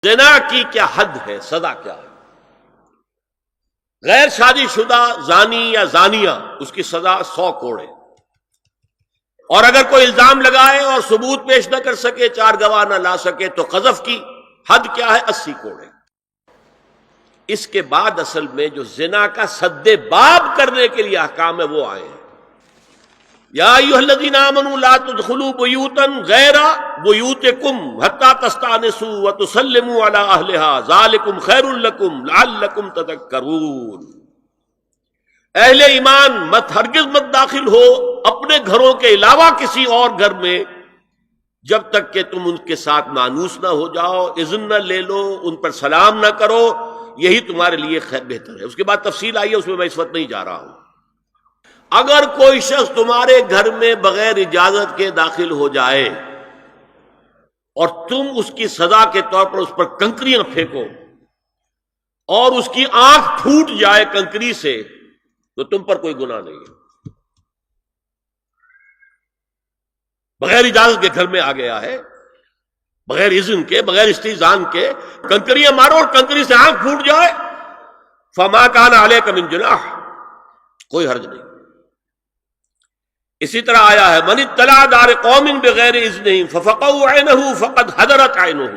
زنا کی کیا حد ہے، سزا کیا ہے؟ غیر شادی شدہ زانی یا زانیہ اس کی سزا 100 کوڑے، اور اگر کوئی الزام لگائے اور ثبوت پیش نہ کر سکے، 4 گواہ نہ لا سکے، تو قذف کی حد کیا ہے؟ 80 کوڑے۔ اس کے بعد اصل میں جو زنا کا سد باب کرنے کے لیے احکام ہے وہ آئے ہیں۔ یا ایھا الذین آمنوا لا تدخلوا بیوتا غیر بیوتکم حتی تستأنسوا وتسلموا علی اہلها ذالکم خیر لکم لعلکم تذکرون۔ اہل ایمان ہرگز مت داخل ہو اپنے گھروں کے علاوہ کسی اور گھر میں جب تک کہ تم ان کے ساتھ مانوس نہ ہو جاؤ، اذن نہ لے لو، ان پر سلام نہ کرو، یہی تمہارے لیے خیر بہتر ہے۔ اس کے بعد تفصیل آئی ہے، اس میں میں اس وقت نہیں جا رہا ہوں۔ اگر کوئی شخص تمہارے گھر میں بغیر اجازت کے داخل ہو جائے اور تم اس کی سزا کے طور پر اس پر کنکریاں پھینکو اور اس کی آنکھ پھوٹ جائے کنکری سے، تو تم پر کوئی گناہ نہیں ہے۔ بغیر اجازت کے گھر میں آ گیا ہے، بغیر اذن کے، بغیر استئذان کے کنکریاں مارو اور کنکری سے آنکھ پھوٹ جائے، فما کان علیک من جناح، کوئی حرج نہیں۔ اسی طرح آیا ہے من اطلع دار قوم بغیر اذنہم ففقعوا عینہ فقد حضرت عینہ،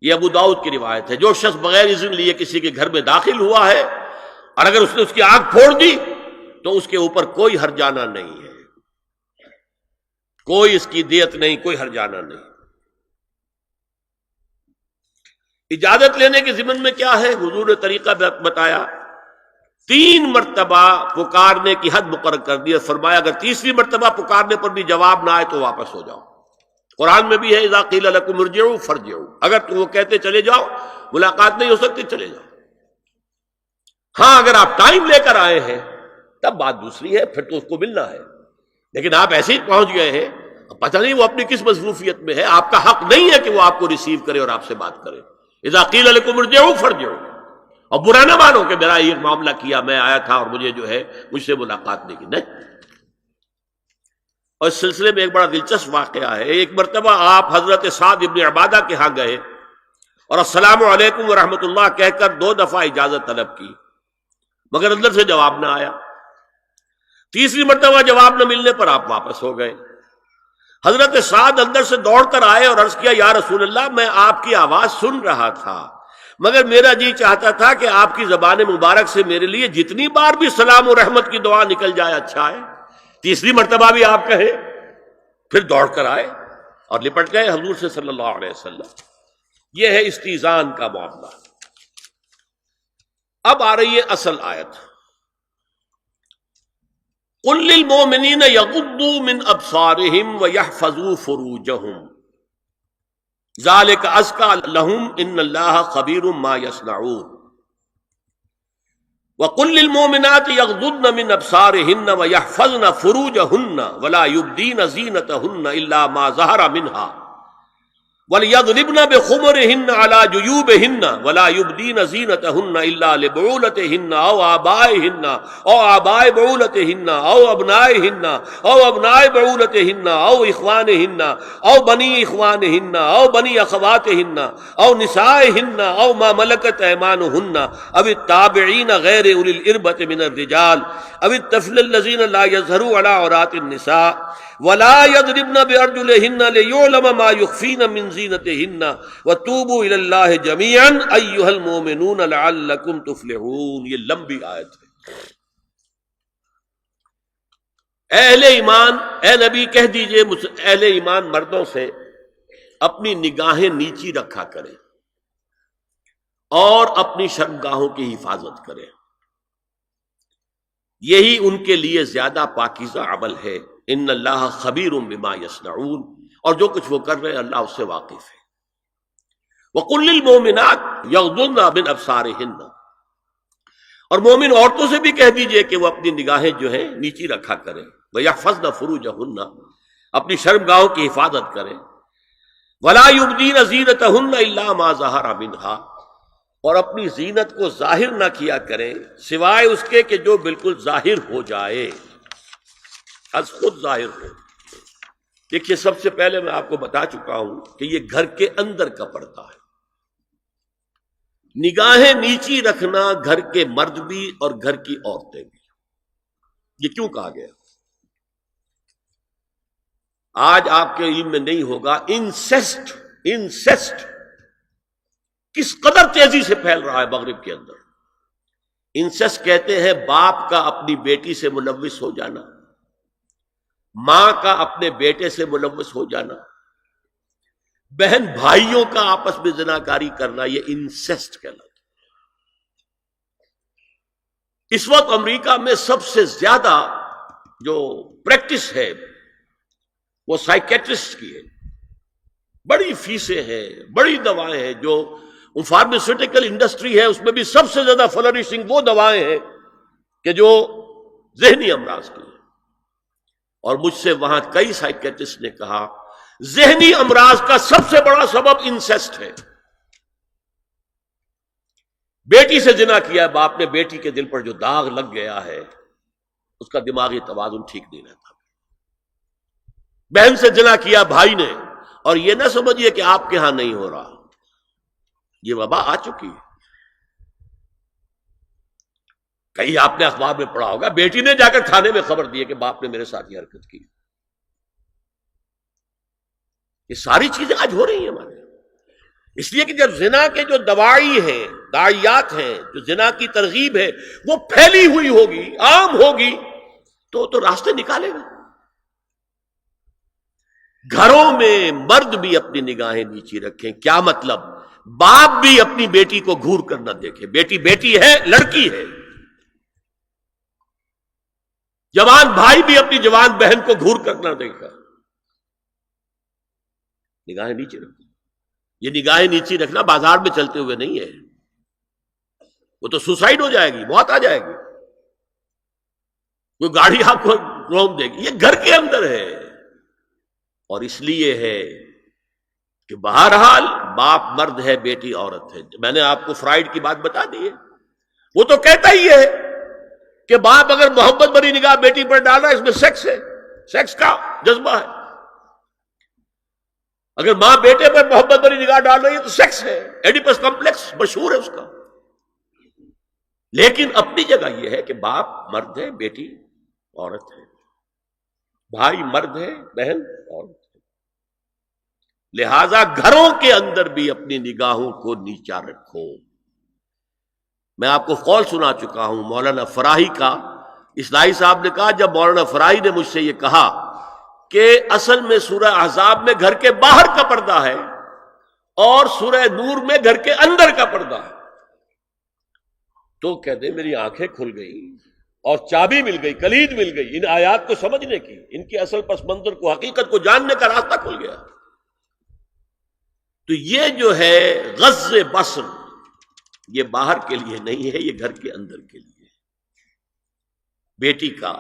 یہ ابو داؤد کی روایت ہے۔ جو شخص بغیر اذن لیے کسی کے گھر میں داخل ہوا ہے اور اگر اس نے اس کی آنکھ پھوڑ دی تو اس کے اوپر کوئی ہرجانہ نہیں ہے، کوئی اس کی دیت نہیں، کوئی ہرجانہ نہیں۔ اجازت لینے کے ضمن میں کیا ہے؟ حضور نے طریقہ بتایا، 3 مرتبہ پکارنے کی حد مقرر کر دی، فرمایا اگر تیسری مرتبہ پکارنے پر بھی جواب نہ آئے تو واپس ہو جاؤ۔ قرآن میں بھی ہے اذا قیل لکم ارجعوا فارجعوا، اگر تم وہ کہتے چلے جاؤ، ملاقات نہیں ہو سکتی، چلے جاؤ۔ ہاں اگر آپ ٹائم لے کر آئے ہیں تب بات دوسری ہے، پھر تو اس کو ملنا ہے، لیکن آپ ایسے ہی پہنچ گئے ہیں، پتہ نہیں وہ اپنی کس مصروفیت میں ہے، آپ کا حق نہیں ہے کہ وہ آپ کو ریسیو کرے اور آپ سے بات کرے۔ اذا قیل لکم ارجعوا فارجعوا، اور برا نہ مانو کہ میرا یہ معاملہ کیا، میں آیا تھا اور مجھے جو ہے مجھ سے ملاقات نہیں کی، نہیں۔ اور اس سلسلے میں ایک بڑا دلچسپ واقعہ ہے۔ ایک مرتبہ آپ حضرت سعد ابن عبادہ کے ہاں گئے اور السلام علیکم ورحمۃ اللہ کہہ کر 2 دفعہ اجازت طلب کی، مگر اندر سے جواب نہ آیا۔ تیسری مرتبہ جواب نہ ملنے پر آپ واپس ہو گئے۔ حضرت سعد اندر سے دوڑ کر آئے اور عرض کیا یا رسول اللہ، میں آپ کی آواز سن رہا تھا مگر میرا جی چاہتا تھا کہ آپ کی زبان مبارک سے میرے لیے جتنی بار بھی سلام و رحمت کی دعا نکل جائے اچھا ہے، تیسری مرتبہ بھی آپ کہیں۔ پھر دوڑ کر آئے اور لپٹ گئے حضور سے صلی اللہ علیہ وسلم۔ یہ ہے استئذان کا معاملہ۔ اب آ رہی ہے اصل آیت، قل للمؤمنین یغضوا من ابصارہم ویحفظوا فروجہم ذالک ازکی لہم ان اللہ خبیر ما یصنعون وقل للمؤمنات یغضضن من ابصارہن ویحفظن فروجہن ولا یبدین زینتہن الا ما ظہر منها وَلْيَضْرِبْنَ بِخُمُرِهِنَّ عَلَى جُيُوبِهِنَّ وَلَا يُبْدِينَ زِينَتَهُنَّ إِلَّا لِبُعُولَتِهِنَّ أَوْ آبَائِهِنَّ أَوْ آبَاءِ بُعُولَتِهِنَّ أَوْ أَبْنَائِهِنَّ أَوْ أَبْنَاءِ بُعُولَتِهِنَّ أَوْ إِخْوَانِهِنَّ أَوْ بَنِي إِخْوَانِهِنَّ أَوْ بَنِي أَخَوَاتِهِنَّ أَوْ نِسَائِهِنَّ أَوْ مَا مَلَكَتْ أَيْمَانُهُنَّ أَوِ التَّابِعِينَ غَيْرِ أُولِي الْإِرْبَةِ مِنَ الرِّجَالِ أَوِ الطَّفْلِ الَّذِينَ لَا يَظْهَرُوا عَلَى عَوْرَاتِ النِّسَاءِ وَلَا يَضْرِبْنَ بِأَرْجُلِهِنَّ لِيُعْلَمَ مَا يُخْفِينَ مِنْ زِينَتِهِنَّ وَتُوبُوا إِلَى اللَّهِ جَمِيعًا أَيُّهَا الْمُؤْمِنُونَ لَعَلَّكُمْ تُفْلِحُونَ۔ یہ لمبی آیت ہے۔ اہل ایمان، اے نبی کہہ دیجئے اہل ایمان مردوں سے اپنی نگاہیں نیچی رکھا کریں اور اپنی شرمگاہوں کی حفاظت کریں، یہی ان کے لیے زیادہ پاکیزہ عمل ہے۔ ان اللہ خبیر بما یصنعون، اور جو کچھ وہ کر رہے ہیں اللہ اس سے واقف ہے۔ وَقُلْ لِلْمُؤْمِنَاتِ يَغْضُضْنَ مِنْ أَبْصَارِهِنَّ، اور مومن عورتوں سے بھی کہہ دیجئے کہ وہ اپنی نگاہیں جو ہیں نیچی رکھا کریں، وَيَحْفَظْنَ فُرُوجَهُنَّ، اپنی شرمگاہوں کی حفاظت کریں، وَلَا يُبْدِينَ زِينَتَهُنَّ إِلَّا مَا ظَهَرَ مِنْهَا، اور اپنی زینت کو ظاہر نہ کیا کریں سوائے اس کے کہ جو بالکل ظاہر ہو جائے، از خود ظاہر ہو۔ دیکھیے سب سے پہلے میں آپ کو بتا چکا ہوں کہ یہ گھر کے اندر کا پردہ ہے، نگاہیں نیچی رکھنا گھر کے مرد بھی اور گھر کی عورتیں بھی. یہ کیوں کہا گیا؟ آج آپ کے علم میں نہیں ہوگا انسیسٹ کس قدر تیزی سے پھیل رہا ہے مغرب کے اندر. انسیسٹ کہتے ہیں باپ کا اپنی بیٹی سے ملوث ہو جانا، ماں کا اپنے بیٹے سے ملوث ہو جانا، بہن بھائیوں کا آپس میں زناکاری کرنا، یہ انسیسٹ کہلاتا ہے. اس وقت امریکہ میں سب سے زیادہ جو پریکٹس ہے وہ سائیکیٹرسٹ کی ہے. بڑی فیسیں ہیں، بڑی دوائیں ہیں. جو فارماسیوٹیکل انڈسٹری ہے اس میں بھی سب سے زیادہ فلرشنگ وہ دوائیں ہیں کہ جو ذہنی امراض کی ہیں. اور مجھ سے وہاں کئی سائیکیٹرسٹ نے کہا ذہنی امراض کا سب سے بڑا سبب انسیسٹ ہے. بیٹی سے زنا کیا ہے باپ نے، بیٹی کے دل پر جو داغ لگ گیا ہے اس کا دماغی توازن ٹھیک نہیں رہتا. بہن سے زنا کیا بھائی نے، اور یہ نہ سمجھیے کہ آپ کے ہاں نہیں ہو رہا، یہ وبا آ چکی ہے. کئی آپ نے اخبار میں پڑھا ہوگا بیٹی نے جا کر تھانے میں خبر دی کہ باپ نے میرے ساتھ یہ حرکت کی. یہ ساری چیزیں آج ہو رہی ہیں ہمارے. اس لیے کہ جب زنا کے جو دوائی ہیں، داعیات ہیں، جو زنا کی ترغیب ہے وہ پھیلی ہوئی ہوگی، عام ہوگی، تو راستے نکالے گا. گھروں میں مرد بھی اپنی نگاہیں نیچی رکھیں. کیا مطلب؟ باپ بھی اپنی بیٹی کو گھور کر نہ دیکھے. بیٹی بیٹی ہے، لڑکی ہے. جوان بھائی بھی اپنی جوان بہن کو گھور کر نہ دیکھا. نگاہیں نیچے رکھو. یہ نگاہیں نیچی رکھنا بازار میں چلتے ہوئے نہیں ہے، وہ تو سوسائڈ ہو جائے گی، موت آ جائے گی. کوئی گاڑی آپ کو روک دے گی. یہ گھر کے اندر ہے. اور اس لیے ہے کہ بہرحال باپ مرد ہے، بیٹی عورت ہے. میں نے آپ کو فرائیڈ کی بات بتا دی ہے. وہ تو کہتا ہی ہے کہ باپ اگر محبت بھری نگاہ بیٹی پر ڈالا اس میں سیکس ہے، سیکس کا جذبہ ہے. اگر ماں بیٹے پر محبت بھری نگاہ ڈال رہی ہے تو سیکس ہے، ایڈیپس کمپلیکس مشہور ہے اس کا. لیکن اپنی جگہ یہ ہے کہ باپ مرد ہے، بیٹی عورت ہے، بھائی مرد ہے، بہن عورت ہے. لہذا گھروں کے اندر بھی اپنی نگاہوں کو نیچا رکھو. میں آپ کو قول سنا چکا ہوں مولانا فراہی کا. اصلاحی صاحب نے کہا جب مولانا فراہی نے مجھ سے یہ کہا کہ اصل میں سورہ احزاب میں گھر کے باہر کا پردہ ہے اور سورہ نور میں گھر کے اندر کا پردہ ہے، تو کہتے میری آنکھیں کھل گئی اور چابی مل گئی، کلید مل گئی ان آیات کو سمجھنے کی، ان کی اصل پس منظر کو، حقیقت کو جاننے کا راستہ کھل گیا. تو یہ جو ہے غض بصر، یہ باہر کے لیے نہیں ہے، یہ گھر کے اندر کے لیے. بیٹی کا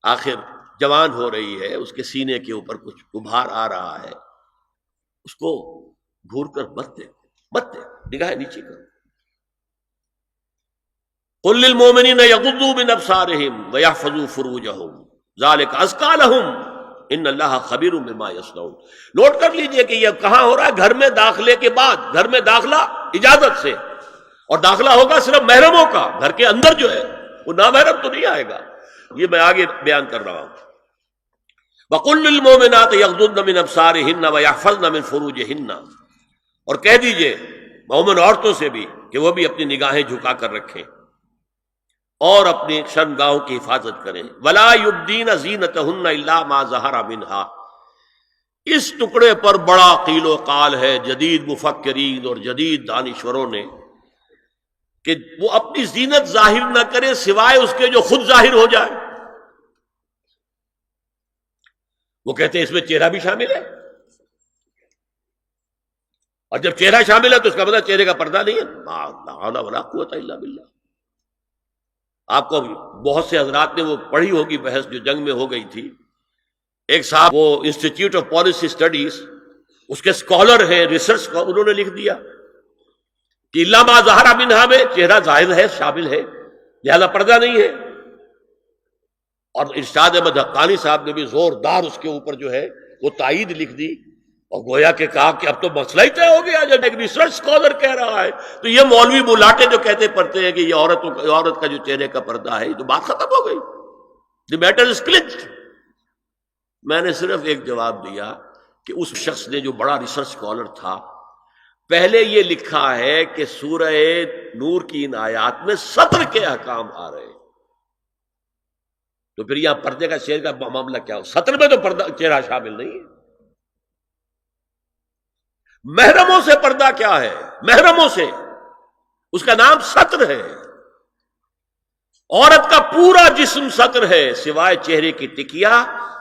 آخر جوان ہو رہی ہے، اس کے سینے کے اوپر کچھ ابھار آ رہا ہے، اس کو گھور کر مت دے، نگاہ نیچے کرو. قل للمؤمنین یغضوا من ابصارہم ویحفظوا فروجہم ذلک ازکی لہم ان اللہ خبیر بما یصنعون. نوٹ کر لیجئے کہ یہ کہاں ہو رہا ہے؟ گھر میں داخلے کے بعد. گھر میں داخلہ اجازت سے، اور داخلہ ہوگا صرف محرموں کا. گھر کے اندر جو ہے وہ نامحرم تو نہیں آئے گا. یہ میں آگے بیان کر رہا ہوں. وَقُلْ لِلْمُؤْمِنَاتِ يَغْضُضْنَ مِنْ أَبْصَارِهِنَّ وَيَحْفَظْنَ مِنْ فُرُوجِهِنَّ، اور کہہ دیجئے مومن عورتوں سے بھی کہ وہ بھی اپنی نگاہیں جھکا کر رکھیں اور اپنی شرمگاہوں کی حفاظت کریں. وَلَا يُبْدِينَ زِينَتَهُنَّ إِلَّا مَا ظَهَرَ مِنْهَا. اس ٹکڑے پر بڑا قیل و قال ہے جدید مفکرین اور جدید دانشوروں نے کہ وہ اپنی زینت ظاہر نہ کرے سوائے اس کے جو خود ظاہر ہو جائے. وہ کہتے ہیں اس میں چہرہ بھی شامل ہے، اور جب چہرہ شامل ہے تو اس کا مطلب چہرے کا پردہ نہیں ہے. لا حول ولا قوت الا باللہ. آپ کو بہت سے حضرات نے وہ پڑھی ہوگی بحث جو جنگ میں ہو گئی تھی. ایک صاحب وہ انسٹیٹیوٹ آف پالیسی اسٹڈیز اس کے اسکالر ہیں، ریسرچ کا، انہوں نے لکھ دیا کہ الا ما ظہر منہا میں چہرہ ظاہر ہے، شامل ہے، لہذا پردہ نہیں ہے. اور ارشاد احمد حقانی صاحب نے بھی زوردار اس کے اوپر جو ہے وہ تائید لکھ دی اور گویا کہ کہا کہ اب تو مسئلہ ہی طے ہو گیا. جب ایک ریسرچ اسکالر کہہ رہا ہے تو یہ مولوی بلاٹے جو کہتے پڑھتے ہیں کہ یہ عورت کا جو چہرے کا پردہ ہے، یہ تو بات ختم ہو گئی. The matter is clutched. میں نے صرف ایک جواب دیا کہ اس شخص نے جو بڑا ریسرچ اسکالر تھا، پہلے یہ لکھا ہے کہ سورہ نور کی ان آیات میں سطر کے احکام آ رہے ہیں، تو پھر یہاں پردے کا شعر کا معاملہ کیا ہو؟ سطر میں تو پردہ چہرہ شامل نہیں ہے. محرموں سے پردہ کیا ہے؟ محرموں سے، اس کا نام سطر ہے. عورت کا پورا جسم سطر ہے سوائے چہرے کی ٹکیا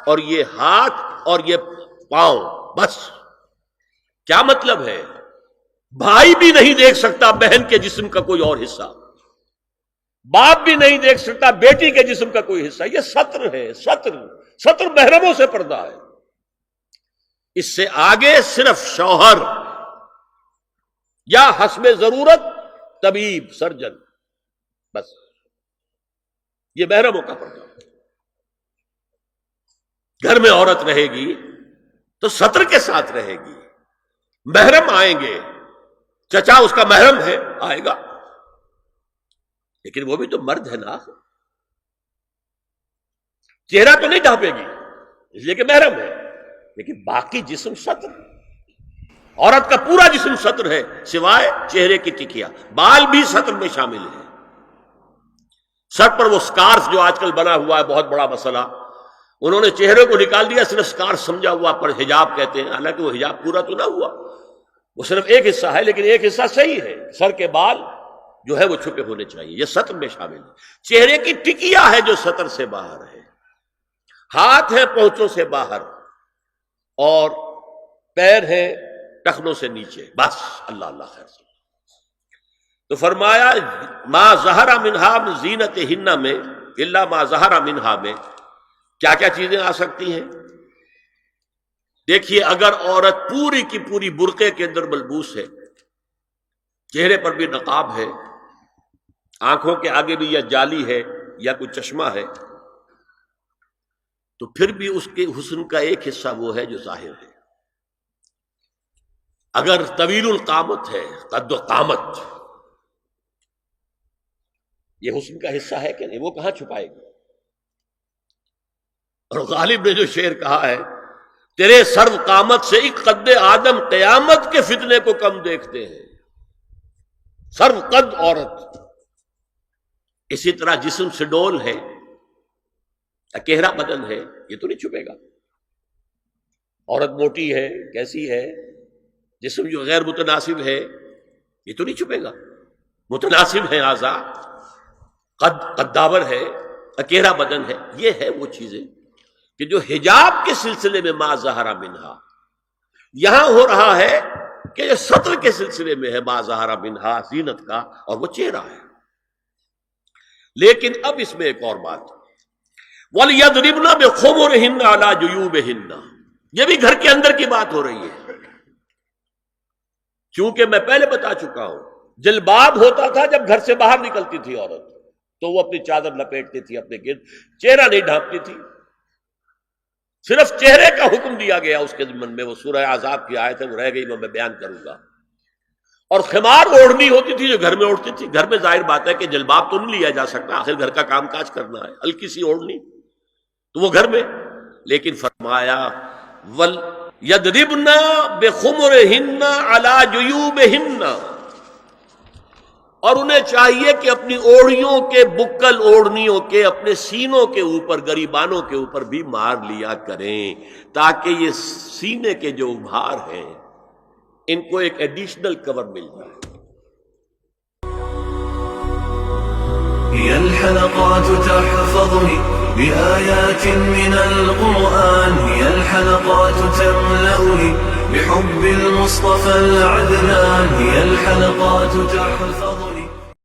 اور یہ ہاتھ اور یہ پاؤں، بس. کیا مطلب ہے؟ بھائی بھی نہیں دیکھ سکتا بہن کے جسم کا کوئی اور حصہ، باپ بھی نہیں دیکھ سکتا بیٹی کے جسم کا کوئی حصہ. یہ سطر ہے. سطر محرموں سے پردہ ہے. اس سے آگے صرف شوہر یا حسب ضرورت طبیب، سرجن، بس. یہ محرموں کا پردہ. گھر میں عورت رہے گی تو سطر کے ساتھ رہے گی. محرم آئیں گے، چچا اس کا محرم ہے، آئے گا، لیکن وہ بھی تو مرد ہے نا. چہرہ تو نہیں ڈھانپے گی اس لیے کہ محرم ہے، لیکن باقی جسم سطر. عورت کا پورا جسم سطر ہے سوائے چہرے کی ٹکیا. بال بھی سطر میں شامل ہے. سر پر وہ سکارف جو آج کل بنا ہوا ہے، بہت بڑا مسئلہ، انہوں نے چہرے کو نکال دیا، صرف سکارف سمجھا ہوا، پر حجاب کہتے ہیں. حالانکہ وہ حجاب پورا تو نہ ہوا، وہ صرف ایک حصہ ہے، لیکن ایک حصہ صحیح ہے. سر کے بال جو ہے وہ چھپے ہونے چاہیے، یہ سطر میں شامل ہے. چہرے کی ٹکیا ہے جو سطر سے باہر ہے. ہاتھ ہے پہنچوں سے باہر، اور پیر ہے ٹخنوں سے نیچے، بس. اللہ اللہ خیر. تو فرمایا ما ظہر منہا من زینتہن میں الا ما ظہر منہا میں کیا کیا چیزیں آ سکتی ہیں. دیکھیے، اگر عورت پوری کی پوری برقعے کے اندر ملبوس ہے، چہرے پر بھی نقاب ہے، آنکھوں کے آگے بھی یا جالی ہے یا کوئی چشمہ ہے، تو پھر بھی اس کے حسن کا ایک حصہ وہ ہے جو ظاہر ہے. اگر طویل القامت ہے، قد و قامت، یہ حسن کا حصہ ہے کہ نہیں؟ وہ کہاں چھپائے گی؟ اور غالب نے جو شعر کہا ہے، تیرے سرو قامت سے ایک قد آدم قیامت کے فتنے کو کم دیکھتے ہیں. سرو قد عورت. اسی طرح جسم سے ڈول ہے، اکیرا بدن ہے، یہ تو نہیں چھپے گا. عورت موٹی ہے، کیسی ہے، جسم جو غیر متناسب ہے، یہ تو نہیں چھپے گا. متناسب ہے اعضاء، قداور ہے، اکیرا بدن ہے. یہ ہے وہ چیزیں کہ جو حجاب کے سلسلے میں ما ظہر منہا. یہاں ہو رہا ہے کہ یہ سطر کے سلسلے میں ہے ما ظہر منہا، زینت کا، اور وہ چہرہ ہے. لیکن اب اس میں ایک اور بات، وَلْيَضْرِبْنَ بِخُمُرِهِنَّ عَلَى جُيُوبِهِنَّ. یہ بھی گھر کے اندر کی بات ہو رہی ہے. کیونکہ میں پہلے بتا چکا ہوں، جلباب ہوتا تھا جب گھر سے باہر نکلتی تھی عورت، تو وہ اپنی چادر لپیٹتی تھی اپنے گرد، چہرہ نہیں ڈھانپتی تھی. صرف چہرے کا حکم دیا گیا اس کے ضمن میں. وہ سورہ احزاب کی آیت ہے، وہ رہ گئی، میں بیان کروں گا. اور خمار اوڑھنی ہوتی تھی جو گھر میں اوڑھتی تھی. گھر میں ظاہر بات ہے کہ جلباب تو نہیں لیا جا سکتا، آخر گھر کا کام کاج کرنا ہے. ہلکی سی اوڑھنی تو وہ گھر میں. لیکن فرمایا وَلْيَضْرِبْنَ بِخُمُرِهِنَّ عَلَى جُيُوبِهِنَّ. اور انہیں چاہیے کہ اپنی اوڑھیوں کے، بکل اوڑھنیوں کے، اپنے سینوں کے اوپر، گریبانوں کے اوپر بھی مار لیا کریں، تاکہ یہ سینے کے جو ابھار ہیں ان کو ایک ایڈیشنل کور مل جائے. هي الحلقات تحفظني بآيات من القرآن، هي الحلقات تملأني بحب المصطفى العدنان، هي الحلقات تحفظني